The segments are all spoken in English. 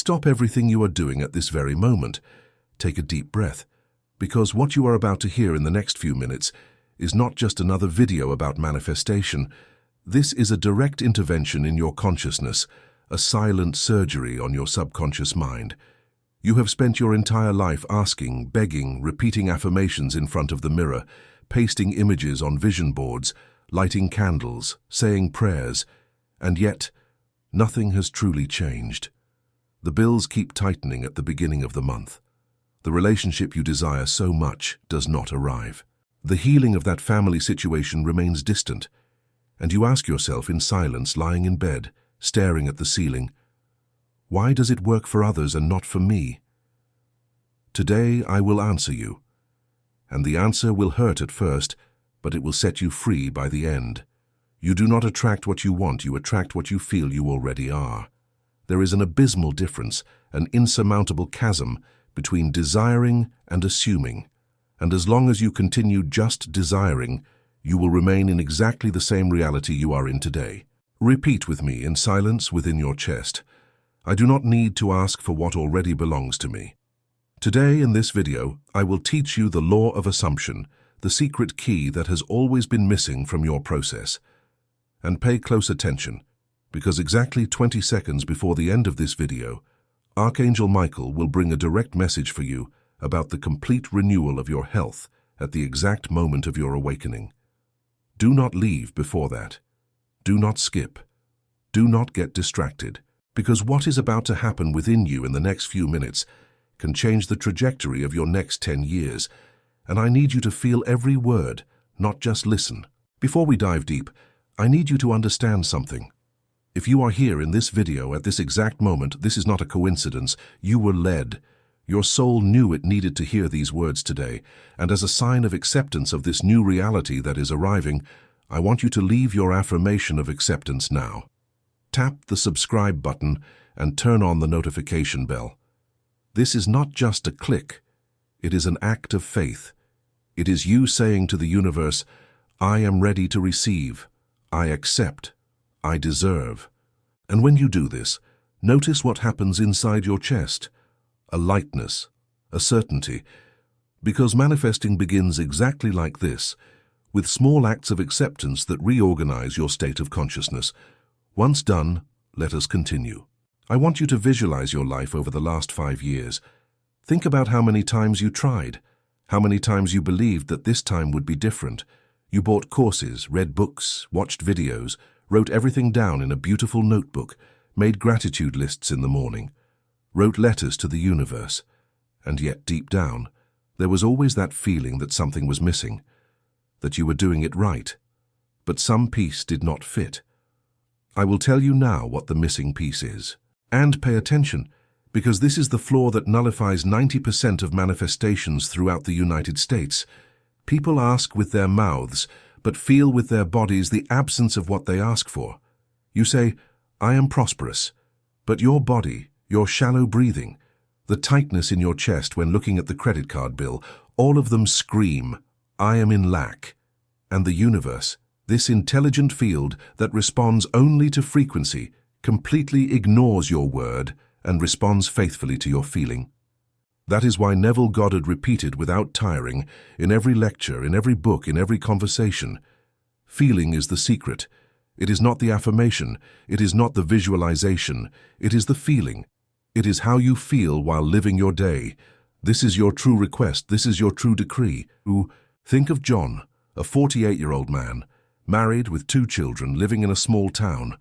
Stop everything you are doing at this very moment. Take a deep breath, because what you are about to hear in the next few minutes is not just another video about manifestation. This is a direct intervention in your consciousness, a silent surgery on your subconscious mind. You have spent your entire life asking, begging, repeating affirmations in front of the mirror, pasting images on vision boards, lighting candles, saying prayers, and yet nothing has truly changed. The bills keep tightening at the beginning of the month. The relationship you desire so much does not arrive. The healing of that family situation remains distant, and you ask yourself in silence, lying in bed, staring at the ceiling, why does it work for others and not for me? Today I will answer you, and the answer will hurt at first, but it will set you free by the end. You do not attract what you want, you attract what you feel you already are. There is an abysmal difference, an insurmountable chasm between desiring and assuming, and as long as you continue just desiring, you will remain in exactly the same reality you are in today. Repeat with me in silence within your chest. I do not need to ask for what already belongs to me. Today in this video, I will teach you the law of assumption, the secret key that has always been missing from your process. And pay close attention, because exactly 20 seconds before the end of this video, Archangel Michael will bring a direct message for you about the complete renewal of your health at the exact moment of your awakening. Do not leave before that. Do not skip. Do not get distracted, because what is about to happen within you in the next few minutes can change the trajectory of your next 10 years, and I need you to feel every word, not just listen. Before we dive deep, I need you to understand something. If you are here in this video at this exact moment, this is not a coincidence. You were led. Your soul knew it needed to hear these words today, and as a sign of acceptance of this new reality that is arriving, I want you to leave your affirmation of acceptance now. Tap the subscribe button and turn on the notification bell. This is not just a click. It is an act of faith. It is you saying to the universe, I am ready to receive. I accept. I deserve. And when you do this, notice what happens inside your chest. A lightness, a certainty. Because manifesting begins exactly like this, with small acts of acceptance that reorganize your state of consciousness. Once done, let us continue. I want you to visualize your life over the last 5 years. Think about how many times you tried, how many times you believed that this time would be different. You bought courses, read books, watched videos, wrote everything down in a beautiful notebook, made gratitude lists in the morning, wrote letters to the universe. And yet deep down, there was always that feeling that something was missing, that you were doing it right, but some piece did not fit. I will tell you now what the missing piece is. And pay attention, because this is the flaw that nullifies 90% of manifestations throughout the United States. People ask with their mouths, but feel with their bodies the absence of what they ask for. You say, I am prosperous, but your body, your shallow breathing, the tightness in your chest when looking at the credit card bill, all of them scream, I am in lack. And the universe, this intelligent field that responds only to frequency, completely ignores your word and responds faithfully to your feeling. That is why Neville Goddard repeated without tiring, in every lecture, in every book, in every conversation, feeling is the secret. It is not the affirmation, it is not the visualization, it is the feeling. It is how you feel while living your day. This is your true request, this is your true decree. Think of John, a 48-year-old man, married with 2 children, living in a small town.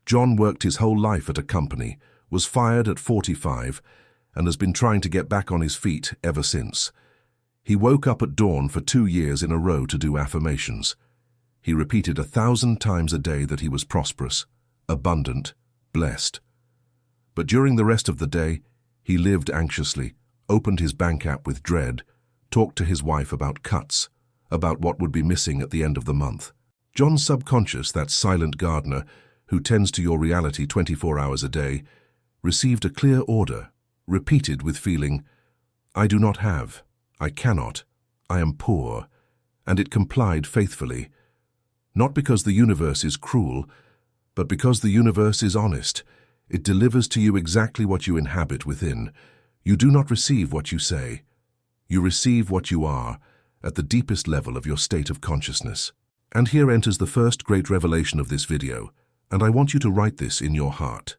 John worked his whole life at a company, was fired at 45, and has been trying to get back on his feet ever since. He woke up at dawn for 2 years in a row to do affirmations. He repeated 1,000 times a day that he was prosperous, abundant, blessed. But during the rest of the day, he lived anxiously, opened his bank app with dread, talked to his wife about cuts, about what would be missing at the end of the month. John's subconscious, that silent gardener who tends to your reality 24 hours a day, received a clear order, repeated with feeling, I do not have, I cannot, I am poor, and it complied faithfully, not because the universe is cruel, but because the universe is honest. It delivers to you exactly what you inhabit within. You do not receive what you say. You receive what you are at the deepest level of your state of consciousness. And here enters the first great revelation of this video, and I want you to write this in your heart.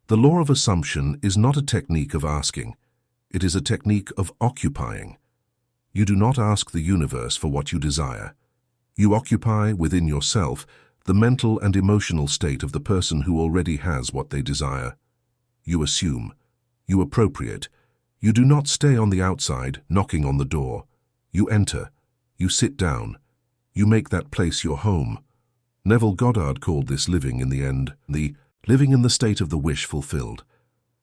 The law of assumption is not a technique of asking. It is a technique of occupying. You do not ask the universe for what you desire. You occupy within yourself the mental and emotional state of the person who already has what they desire. You assume. You appropriate. You do not stay on the outside, knocking on the door. You enter. You sit down. You make that place your home. Neville Goddard called this living in the end, the living in the state of the wish fulfilled.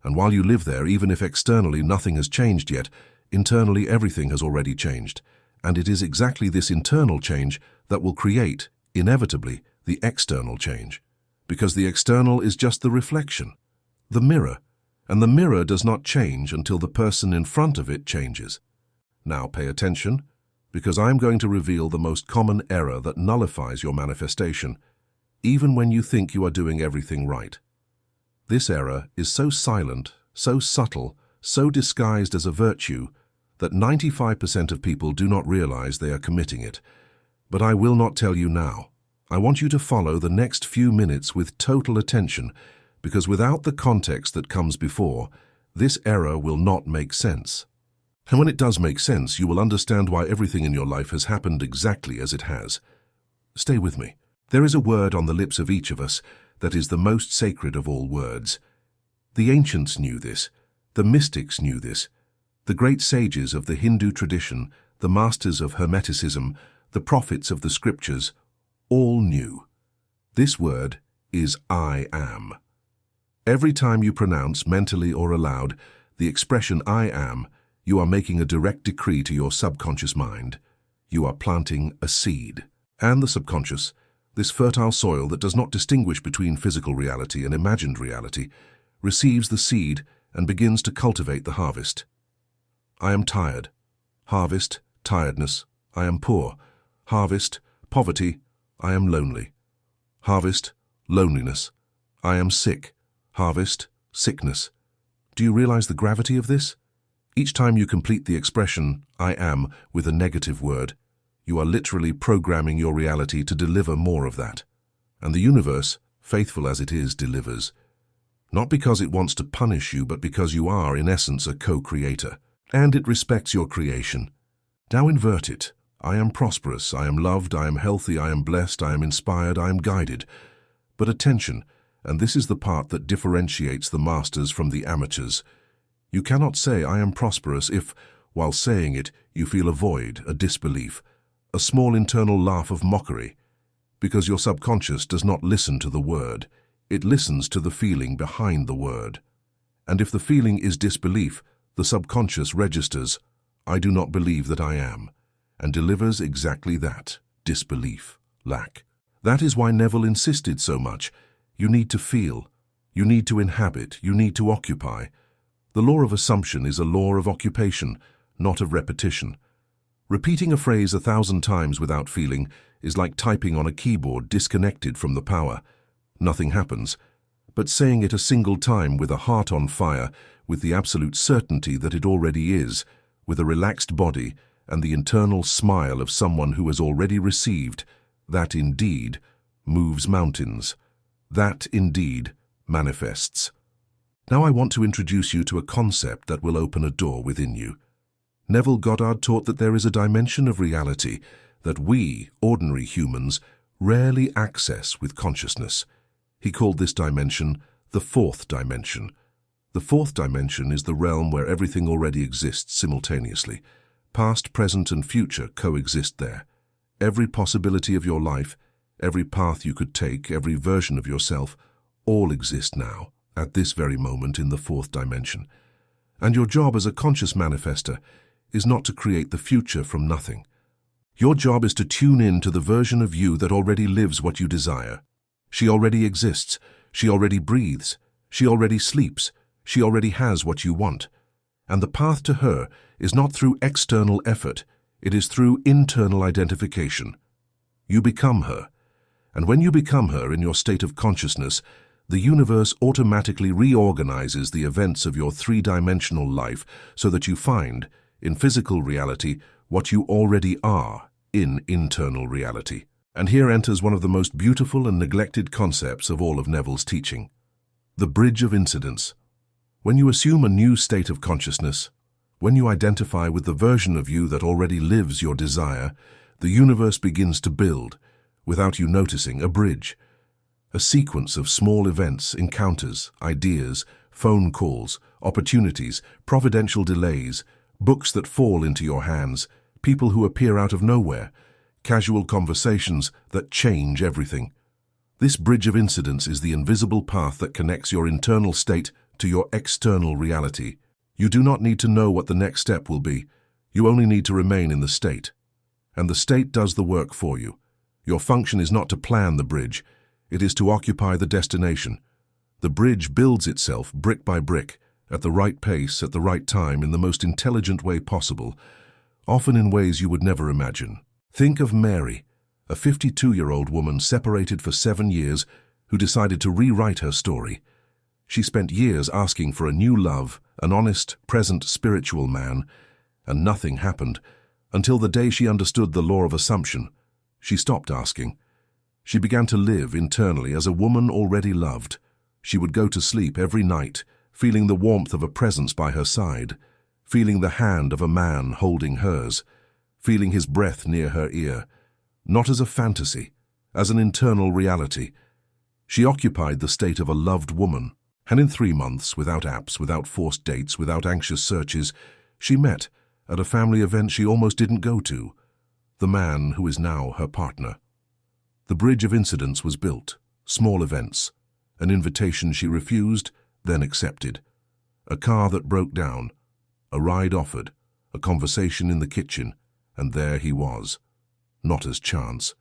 And while you live there, even if externally nothing has changed yet, internally everything has already changed. And it is exactly this internal change that will create, inevitably, the external change. Because the external is just the reflection, the mirror, and the mirror does not change until the person in front of it changes. Now pay attention, because I'm going to reveal the most common error that nullifies your manifestation, even when you think you are doing everything right. This error is so silent, so subtle, so disguised as a virtue, that 95% of people do not realize they are committing it. But I will not tell you now. I want you to follow the next few minutes with total attention, because without the context that comes before, this error will not make sense. And when it does make sense, you will understand why everything in your life has happened exactly as it has. Stay with me. There is a word on the lips of each of us that is the most sacred of all words. The ancients knew this. The mystics knew this. The great sages of the Hindu tradition, the masters of Hermeticism, the prophets of the scriptures, all knew. This word is I am. Every time you pronounce, mentally or aloud, the expression I am, you are making a direct decree to your subconscious mind. You are planting a seed. And the subconscious, this fertile soil that does not distinguish between physical reality and imagined reality, receives the seed and begins to cultivate the harvest. I am tired. Harvest, tiredness. I am poor. Harvest, poverty. I am lonely. Harvest, loneliness. I am sick. Harvest, sickness. Do you realize the gravity of this? Each time you complete the expression, I am, with a negative word, you are literally programming your reality to deliver more of that. And the universe, faithful as it is, delivers. Not because it wants to punish you, but because you are, in essence, a co-creator. And it respects your creation. Now invert it. I am prosperous, I am loved, I am healthy, I am blessed, I am inspired, I am guided. But attention, and this is the part that differentiates the masters from the amateurs. You cannot say I am prosperous if, while saying it, you feel a void, a disbelief, a small internal laugh of mockery, because your subconscious does not listen to the word. It listens to the feeling behind the word. And if the feeling is disbelief, the subconscious registers, I do not believe that I am, and delivers exactly that, disbelief, lack. That is why Neville insisted so much. You need to feel, you need to inhabit, you need to occupy. The law of assumption is a law of occupation, not of repetition. Repeating a phrase 1,000 times without feeling is like typing on a keyboard disconnected from the power. Nothing happens. But saying it a single time with a heart on fire, with the absolute certainty that it already is, with a relaxed body and the internal smile of someone who has already received, that indeed moves mountains. That indeed manifests. Now I want to introduce you to a concept that will open a door within you. Neville Goddard taught that there is a dimension of reality that we, ordinary humans, rarely access with consciousness. He called this dimension the fourth dimension. The fourth dimension is the realm where everything already exists simultaneously. Past, present, and future coexist there. Every possibility of your life, every path you could take, every version of yourself, all exist now, at this very moment in the fourth dimension. And your job as a conscious manifester is not to create the future from nothing. Your job is to tune in to the version of you that already lives what you desire. She already exists. She already breathes. She already sleeps. She already has what you want. And the path to her is not through external effort. It is through internal identification. You become her. And when you become her in your state of consciousness, The universe automatically reorganizes the events of your three-dimensional life so that you find, in physical reality, what you already are in internal reality. And here enters one of the most beautiful and neglected concepts of all of Neville's teaching: the bridge of incidence. When you assume a new state of consciousness, when you identify with the version of you that already lives your desire, the universe begins to build, without you noticing, a bridge. A sequence of small events, encounters, ideas, phone calls, opportunities, providential delays, books that fall into your hands, people who appear out of nowhere, casual conversations that change everything. This bridge of incidence is the invisible path that connects your internal state to your external reality. You do not need to know what the next step will be. You only need to remain in the state. And the state does the work for you. Your function is not to plan the bridge. It is to occupy the destination. The bridge builds itself brick by brick, at the right pace, at the right time, in the most intelligent way possible, often in ways you would never imagine. Think of Mary, a 52-year-old woman separated for 7 years who decided to rewrite her story. She spent years asking for a new love, an honest, present, spiritual man, and nothing happened until the day she understood the law of assumption. She stopped asking. She began to live internally as a woman already loved. She would go to sleep every night, feeling the warmth of a presence by her side, feeling the hand of a man holding hers, feeling his breath near her ear, not as a fantasy, as an internal reality. She occupied the state of a loved woman, and in 3 months, without apps, without forced dates, without anxious searches, she met, at a family event she almost didn't go to, the man who is now her partner. The bridge of incidence was built, small events, an invitation she refused, then accepted, a car that broke down, a ride offered, a conversation in the kitchen, and there he was, not as chance,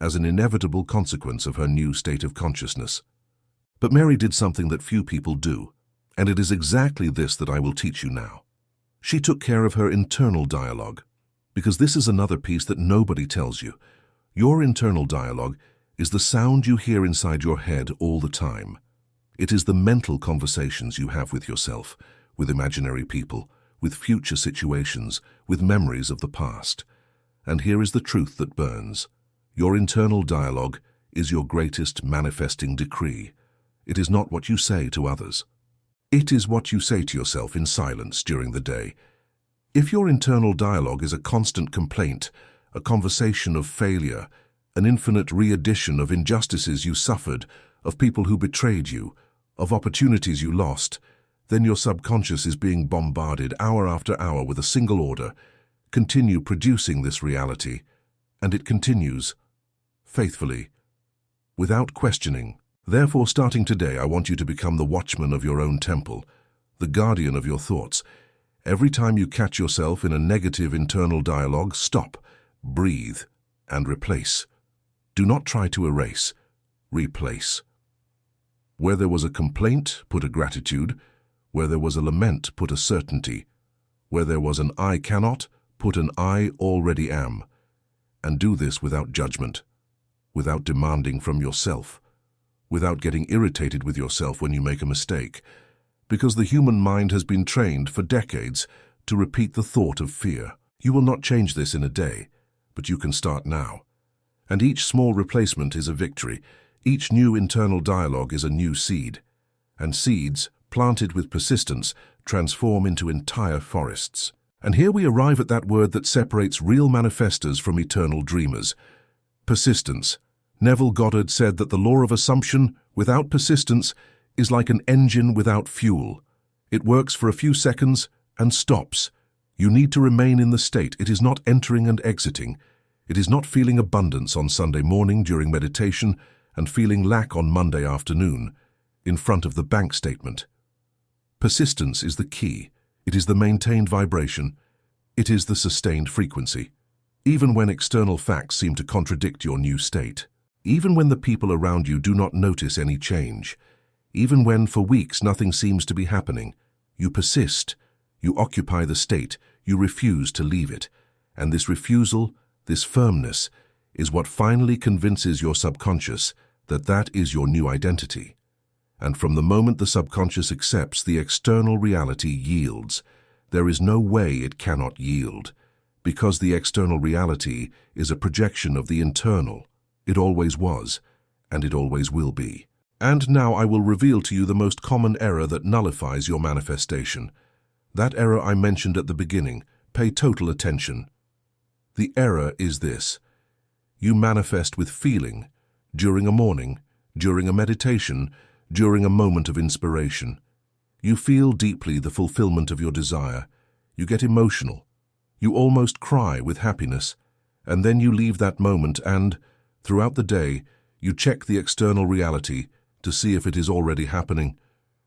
as an inevitable consequence of her new state of consciousness. But Mary did something that few people do, and it is exactly this that I will teach you now. She took care of her internal dialogue, because this is another piece that nobody tells you. Your internal dialogue is the sound you hear inside your head all the time. It is the mental conversations you have with yourself, with imaginary people, with future situations, with memories of the past. And here is the truth that burns. Your internal dialogue is your greatest manifesting decree. It is not what you say to others. It is what you say to yourself in silence during the day. If your internal dialogue is a constant complaint, a conversation of failure, an infinite re-addition of injustices you suffered, of people who betrayed you, of opportunities you lost, then your subconscious is being bombarded hour after hour with a single order: continue producing this reality, and it continues, faithfully, without questioning. Therefore, starting today, I want you to become the watchman of your own temple, the guardian of your thoughts. Every time you catch yourself in a negative internal dialogue, stop, breathe, and replace. Do not try to erase, replace. Where there was a complaint, put a gratitude. Where there was a lament, put a certainty. Where there was an I cannot, put an I already am. And do this without judgment, without demanding from yourself, without getting irritated with yourself when you make a mistake, because the human mind has been trained for decades to repeat the thought of fear. You will not change this in a day, but you can start now. And each small replacement is a victory. Each new internal dialogue is a new seed. And seeds, planted with persistence, transform into entire forests. And here we arrive at that word that separates real manifestors from eternal dreamers: persistence. Neville Goddard said that the law of assumption, without persistence, is like an engine without fuel. It works for a few seconds and stops. You need to remain in the state. It is not entering and exiting. It is not feeling abundance on Sunday morning during meditation and feeling lack on Monday afternoon in front of the bank statement. Persistence is the key. It is the maintained vibration. It is the sustained frequency. Even when external facts seem to contradict your new state. Even when the people around you do not notice any change. Even when for weeks nothing seems to be happening. You persist. You occupy the state. You refuse to leave it. And this refusal, this firmness, is what finally convinces your subconscious that that is your new identity. And from the moment the subconscious accepts, the external reality yields. There is no way it cannot yield, because the external reality is a projection of the internal. It always was, and it always will be. And now I will reveal to you the most common error that nullifies your manifestation. That error I mentioned at the beginning. Pay total attention. The error is this. You manifest with feeling, during a morning, during a meditation, during a moment of inspiration. You feel deeply the fulfillment of your desire. You get emotional. You almost cry with happiness. And then you leave that moment and, throughout the day, you check the external reality to see if it is already happening.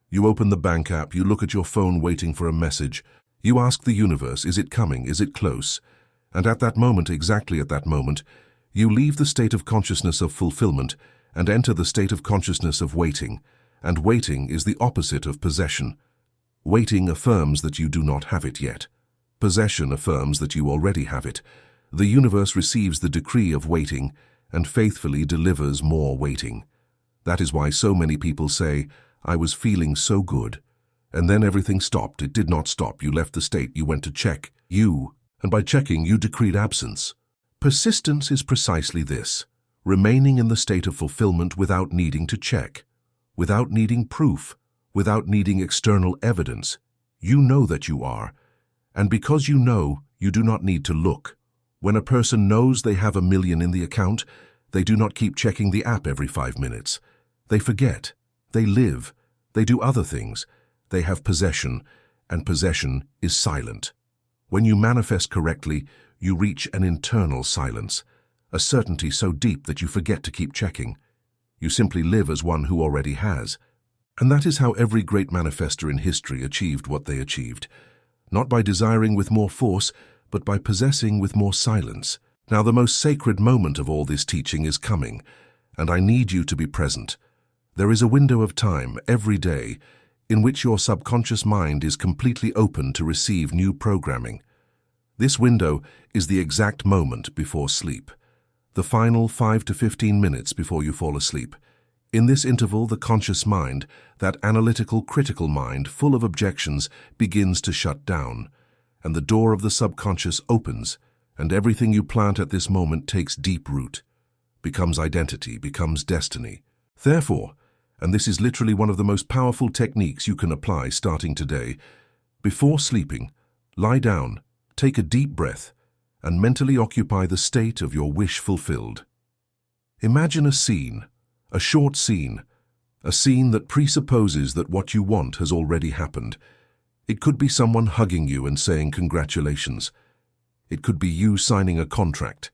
You open the bank app, you look at your phone waiting for a message. You ask the universe, is it coming, is it close? And at that moment, exactly at that moment, you leave the state of consciousness of fulfillment and enter the state of consciousness of waiting. And waiting is the opposite of possession. Waiting affirms that you do not have it yet. Possession affirms that you already have it. The universe receives the decree of waiting and faithfully delivers more waiting. That is why so many people say, I was feeling so good. And then everything stopped. It did not stop. You left the state. You went to check. And by checking, you decreed absence. Persistence is precisely this, remaining in the state of fulfillment without needing to check, without needing proof, without needing external evidence. You know that you are. And because you know, you do not need to look. When a person knows they have 1 million in the account, they do not keep checking the app every 5 minutes. They forget. They live. They do other things. They have possession, and possession is silent. When you manifest correctly, you reach an internal silence, a certainty so deep that you forget to keep checking. You simply live as one who already has. And that is how every great manifestor in history achieved what they achieved. Not by desiring with more force, but by possessing with more silence. Now the most sacred moment of all this teaching is coming, and I need you to be present. There is a window of time, every day, in which your subconscious mind is completely open to receive new programming. This window is the exact moment before sleep, the final 5 to 15 minutes before you fall asleep. In this interval, the conscious mind, that analytical, critical mind, full of objections, begins to shut down, and the door of the subconscious opens, and everything you plant at this moment takes deep root, becomes identity, becomes destiny. Therefore, and this is literally one of the most powerful techniques you can apply starting today, before sleeping, lie down, take a deep breath, and mentally occupy the state of your wish fulfilled. Imagine a scene, a short scene, a scene that presupposes that what you want has already happened. It could be someone hugging you and saying congratulations. It could be you signing a contract.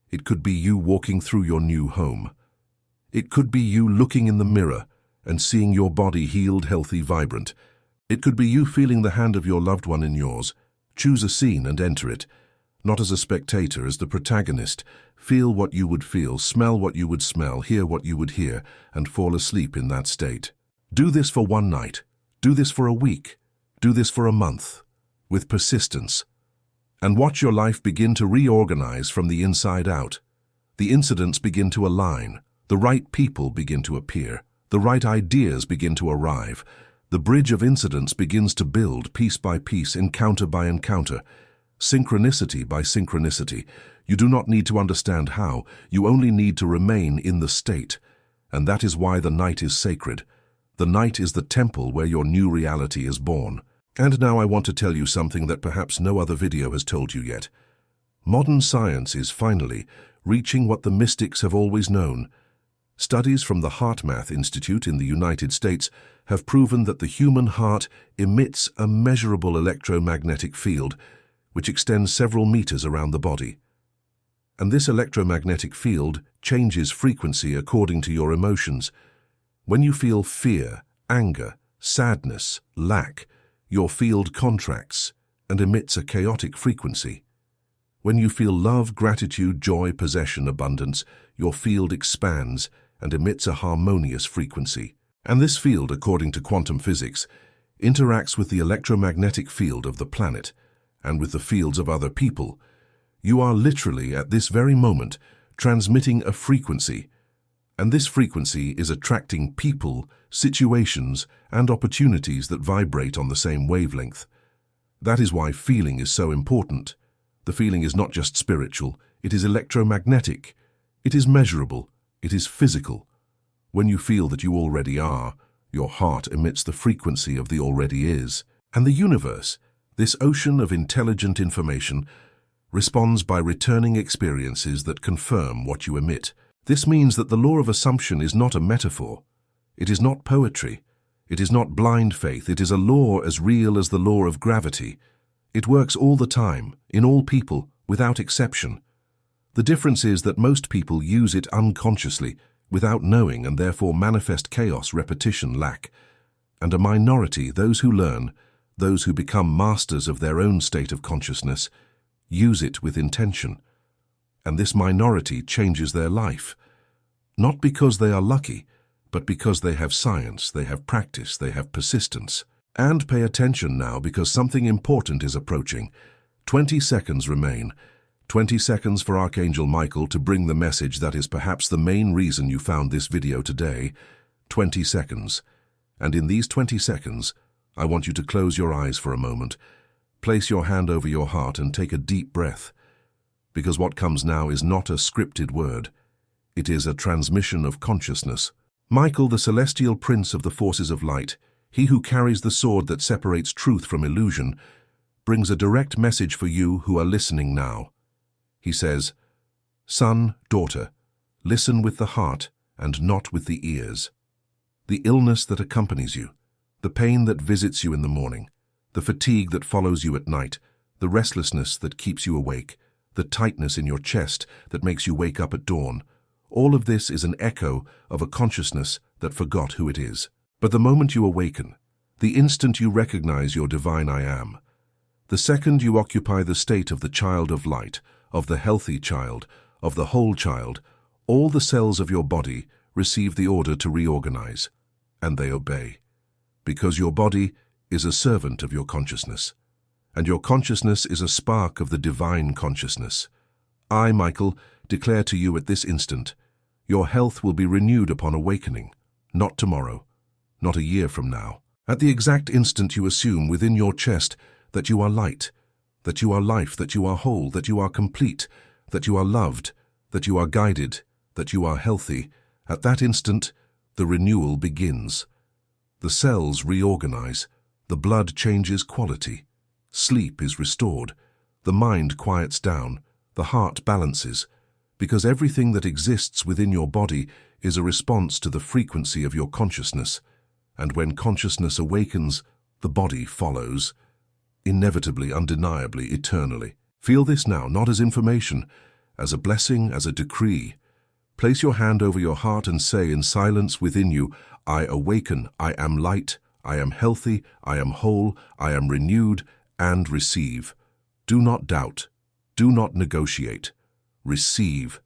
It could be you walking through your new home. It could be you looking in the mirror and seeing your body healed, healthy, vibrant. It could be you feeling the hand of your loved one in yours. Choose a scene and enter it, not as a spectator, as the protagonist. Feel what you would feel, smell what you would smell, hear what you would hear, and fall asleep in that state. Do this for one night. Do this for a week. Do this for a month, with persistence. And watch your life begin to reorganize from the inside out. The incidents begin to align. The right people begin to appear. The right ideas begin to arrive. The bridge of incidents begins to build piece by piece, encounter by encounter, synchronicity by synchronicity. You do not need to understand how. You only need to remain in the state. And that is why the night is sacred. The night is the temple where your new reality is born. And now I want to tell you something that perhaps no other video has told you yet. Modern science is finally reaching what the mystics have always known. Studies from the HeartMath Institute in the United States have proven that the human heart emits a measurable electromagnetic field which extends several meters around the body. And this electromagnetic field changes frequency according to your emotions. When you feel fear, anger, sadness, lack, your field contracts and emits a chaotic frequency. When you feel love, gratitude, joy, possession, abundance, your field expands and emits a harmonious frequency. And this field, according to quantum physics, interacts with the electromagnetic field of the planet and with the fields of other people. You are literally, at this very moment, transmitting a frequency, And this frequency is attracting people, situations, and opportunities that vibrate on the same wavelength. That is why feeling is so important. The feeling is not just spiritual, it is electromagnetic. It is measurable, it is physical. When you feel that you already are, your heart emits the frequency of the already is. And the universe, this ocean of intelligent information, responds by returning experiences that confirm what you emit. This means that the law of assumption is not a metaphor. It is not poetry. It is not blind faith. It is a law as real as the law of gravity. It works all the time, in all people, without exception. The difference is that most people use it unconsciously, without knowing, and therefore manifest chaos, repetition, lack. And a minority, those who learn, those who become masters of their own state of consciousness, use it with intention. And this minority changes their life. Not because they are lucky, but because they have science, they have practice, they have persistence. And pay attention now, because something important is approaching. 20 seconds remain. 20 seconds for Archangel Michael to bring the message that is perhaps the main reason you found this video today. 20 seconds. And in these 20 seconds, I want you to close your eyes for a moment. Place your hand over your heart and take a deep breath. Because what comes now is not a scripted word. It is a transmission of consciousness. Michael, the celestial prince of the forces of light, he who carries the sword that separates truth from illusion, brings a direct message for you who are listening now. He says, "Son, daughter, listen with the heart and not with the ears. The illness that accompanies you, the pain that visits you in the morning, the fatigue that follows you at night, the restlessness that keeps you awake, the tightness in your chest that makes you wake up at dawn, all of this is an echo of a consciousness that forgot who it is. But the moment you awaken, the instant you recognize your divine I am, the second you occupy the state of the child of light, of the healthy child, of the whole child, all the cells of your body receive the order to reorganize, and they obey. Because your body is a servant of your consciousness, and your consciousness is a spark of the divine consciousness. I, Michael, declare to you at this instant, your health will be renewed upon awakening, not tomorrow, not a year from now. At the exact instant you assume within your chest that you are light, that you are life, that you are whole, that you are complete, that you are loved, that you are guided, that you are healthy, at that instant, the renewal begins. The cells reorganize, the blood changes quality, sleep is restored, the mind quiets down, the heart balances, because everything that exists within your body is a response to the frequency of your consciousness, and when consciousness awakens, the body follows, inevitably, undeniably, eternally. Feel this now, not as information, as a blessing, as a decree. Place your hand over your heart and say in silence within you, I awaken, I am light, I am healthy, I am whole, I am renewed, and receive. Do not doubt, do not negotiate, receive.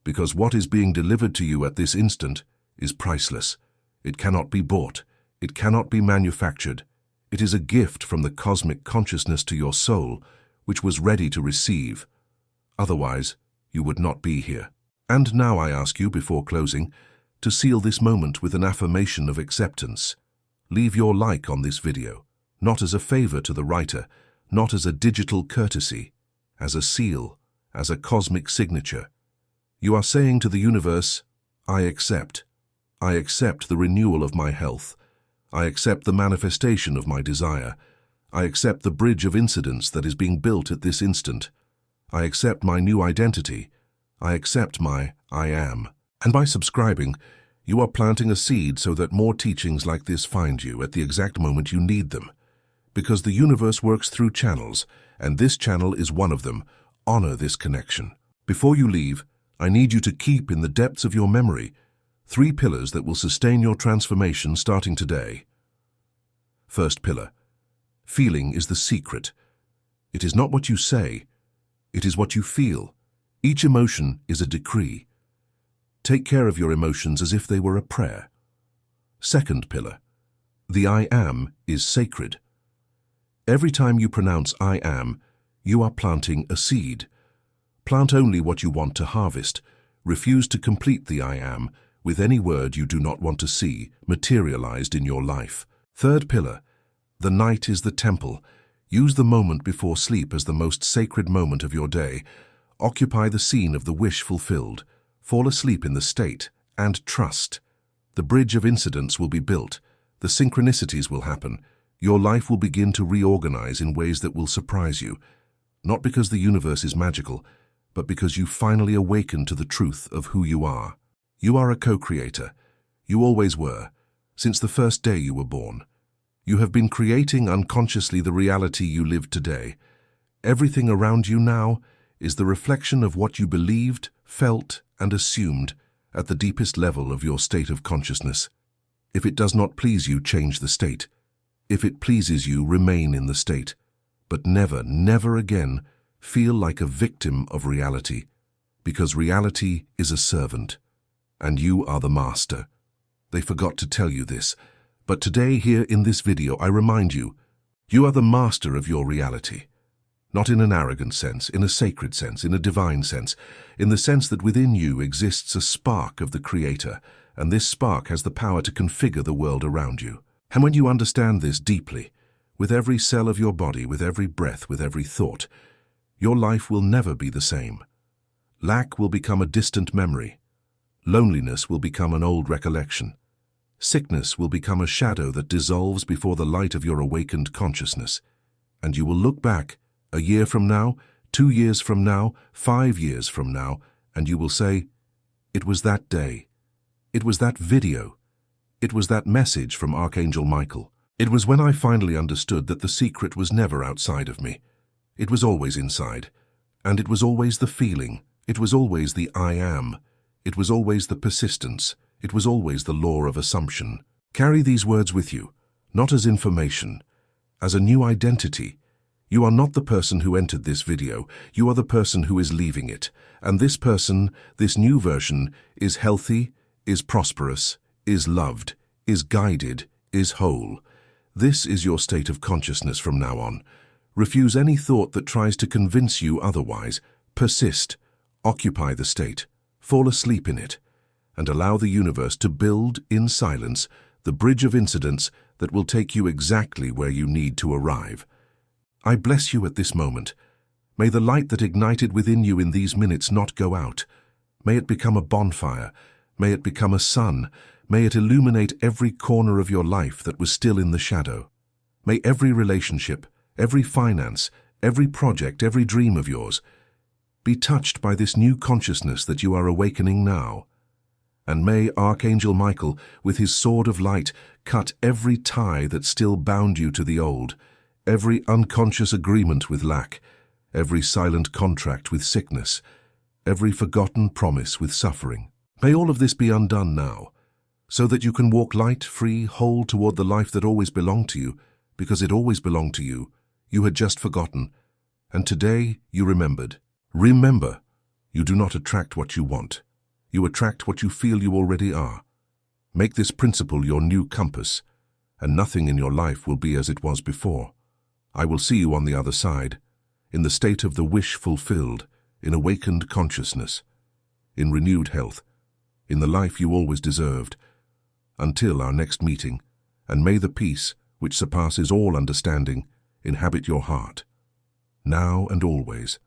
Because what is being delivered to you at this instant is priceless. It cannot be bought, it cannot be manufactured. It is a gift from the cosmic consciousness to your soul, which was ready to receive. Otherwise, you would not be here. And now I ask you, before closing, to seal this moment with an affirmation of acceptance. Leave your like on this video, not as a favor to the writer, not as a digital courtesy, as a seal, as a cosmic signature. You are saying to the universe, I accept. I accept the renewal of my health. I accept the manifestation of my desire. I accept the bridge of incidents that is being built at this instant. I accept my new identity. I accept my I am. And by subscribing, you are planting a seed so that more teachings like this find you at the exact moment you need them. Because the universe works through channels, and this channel is one of them. Honor this connection. Before you leave, I need you to keep in the depths of your memory 3 pillars that will sustain your transformation starting today. First pillar. Feeling is the secret. It is not what you say. It is what you feel. Each emotion is a decree. Take care of your emotions as if they were a prayer. Second pillar. The I am is sacred. Every time you pronounce I am, you are planting a seed. Plant only what you want to harvest. Refuse to complete the I am. with any word you do not want to see materialized in your life. Third pillar, the night is the temple. Use the moment before sleep as the most sacred moment of your day. Occupy the scene of the wish fulfilled. Fall asleep in the state and trust. The bridge of incidents will be built. The synchronicities will happen. Your life will begin to reorganize in ways that will surprise you. Not because the universe is magical, but because you finally awaken to the truth of who you are. You are a co-creator. You always were, since the first day you were born. You have been creating unconsciously the reality you live today. Everything around you now is the reflection of what you believed, felt, and assumed at the deepest level of your state of consciousness. If it does not please you, change the state. If it pleases you, remain in the state. But never, never again feel like a victim of reality, because reality is a servant, and you are the master. They forgot to tell you this, but today here in this video I remind you, you are the master of your reality. Not in an arrogant sense, in a sacred sense, in a divine sense, in the sense that within you exists a spark of the Creator, and this spark has the power to configure the world around you. And when you understand this deeply, with every cell of your body, with every breath, with every thought, your life will never be the same. Lack will become a distant memory. Loneliness will become an old recollection. Sickness will become a shadow that dissolves before the light of your awakened consciousness. And you will look back, a year from now, 2 years from now, 5 years from now, and you will say, it was that day. It was that video. It was that message from Archangel Michael. It was when I finally understood that the secret was never outside of me. It was always inside. And it was always the feeling. It was always the I am. It was always the persistence. It was always the law of assumption. Carry these words with you, not as information, as a new identity. You are not the person who entered this video. You are the person who is leaving it. And this person, this new version, is healthy, is prosperous, is loved, is guided, is whole. This is your state of consciousness from now on. Refuse any thought that tries to convince you otherwise. Persist, occupy the state, fall asleep in it, and allow the universe to build, in silence, the bridge of incidents that will take you exactly where you need to arrive. I bless you at this moment. May the light that ignited within you in these minutes not go out. May it become a bonfire. May it become a sun. May it illuminate every corner of your life that was still in the shadow. May every relationship, every finance, every project, every dream of yours be touched by this new consciousness that you are awakening now. And may Archangel Michael, with his sword of light, cut every tie that still bound you to the old, every unconscious agreement with lack, every silent contract with sickness, every forgotten promise with suffering. May all of this be undone now, so that you can walk light, free, whole toward the life that always belonged to you, because it always belonged to you. You had just forgotten, and today you remembered. Remember, you do not attract what you want. You attract what you feel you already are. Make this principle your new compass, and nothing in your life will be as it was before. I will see you on the other side, in the state of the wish fulfilled, in awakened consciousness, in renewed health, in the life you always deserved. Until our next meeting, and may the peace, which surpasses all understanding, inhabit your heart, now and always.